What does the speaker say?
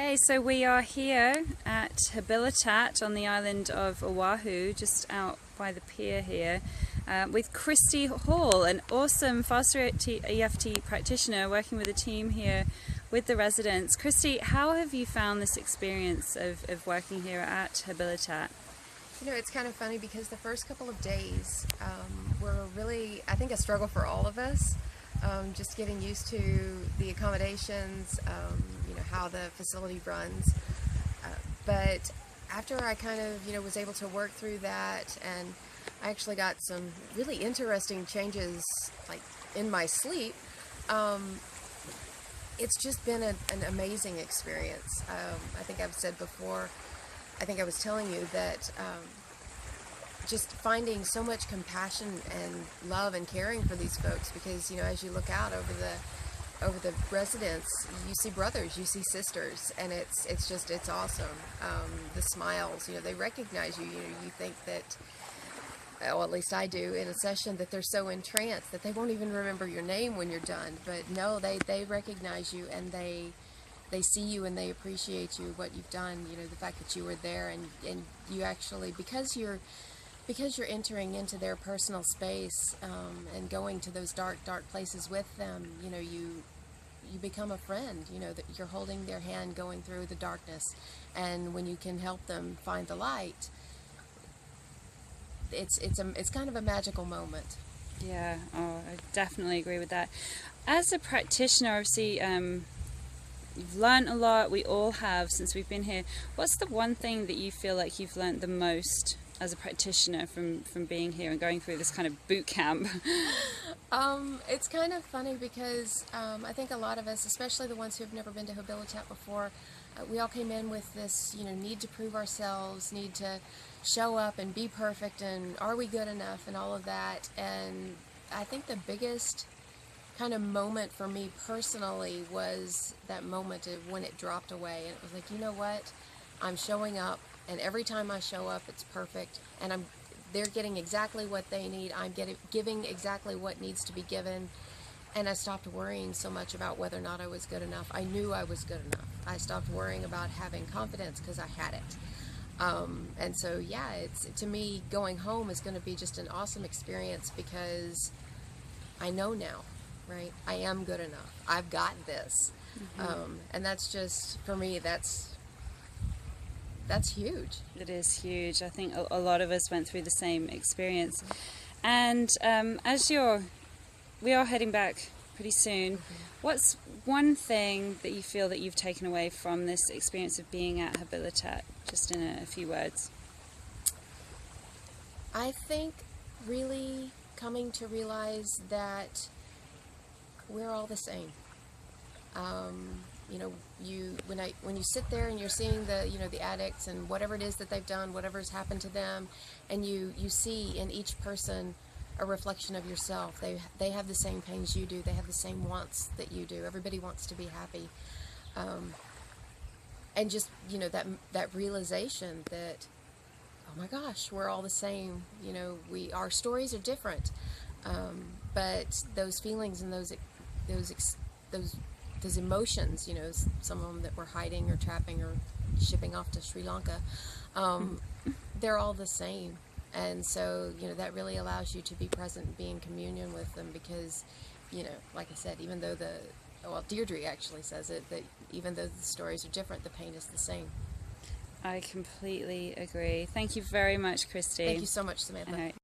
Okay, so we are here at Habilitat on the island of Oahu, just out by the pier here, with Christy Hall, an awesome foster EFT practitioner working with a team here with the residents. Christy, how have you found this experience of working here at Habilitat? You know, it's kind of funny because the first couple of days were really, I think, a struggle for all of us. Just getting used to the accommodations, how the facility runs. But after I kind of, was able to work through that, and I actually got some really interesting changes, like in my sleep, it's just been an amazing experience. I think I've said before, I think I was telling you that just finding so much compassion and love and caring for these folks, because as you look out over the residents, you see brothers, you see sisters, and it's awesome. The smiles, they recognize you. You think that, well, at least I do in a session, that they're so entranced that they won't even remember your name when you're done. But no, they recognize you, and they see you, and they appreciate you, what you've done. The fact that you were there, and you actually, because you're entering into their personal space, and going to those dark places with them, you become a friend. That you're holding their hand going through the darkness, and when you can help them find the light, it's kind of a magical moment. Yeah, I definitely agree with that. As a practitioner, obviously, you've learned a lot. We all have, since we've been here. What's the one thing that you feel like you've learned the most as a practitioner from being here and going through this kind of boot camp? It's kind of funny because I think a lot of us, especially the ones who have never been to Habilitat before, we all came in with this, need to prove ourselves, need to show up and be perfect, and are we good enough, and all of that. And I think the biggest kind of moment for me personally was that moment of when it dropped away, and it was like, you know what, I'm showing up, and every time I show up, it's perfect, and they're getting exactly what they need. I'm giving exactly what needs to be given, and I stopped worrying so much about whether or not I was good enough. I knew I was good enough. I stopped worrying about having confidence because I had it. And so, yeah, to me, going home is going to be just an awesome experience because I know now, right? I am good enough. I've got this. Mm-hmm. And that's just, for me, that's huge. It is huge. I think a lot of us went through the same experience. And we are heading back pretty soon. What's one thing that you feel that you've taken away from this experience of being at Habilitat, just in a few words? I think really coming to realize that we're all the same. When you sit there and you're seeing the addicts and whatever it is that they've done, whatever's happened to them, and you see in each person a reflection of yourself. They have the same pains you do. They have the same wants that you do. Everybody wants to be happy. And just, that realization that, oh my gosh, we're all the same. Our stories are different. But those feelings and those emotions, some of them that we're hiding or trapping or shipping off to Sri Lanka, they're all the same. And so, that really allows you to be present and be in communion with them because, like I said, even though Deirdre actually says it, that even though the stories are different, the pain is the same. I completely agree. Thank you very much, Christy. Thank you so much, Samantha. All right.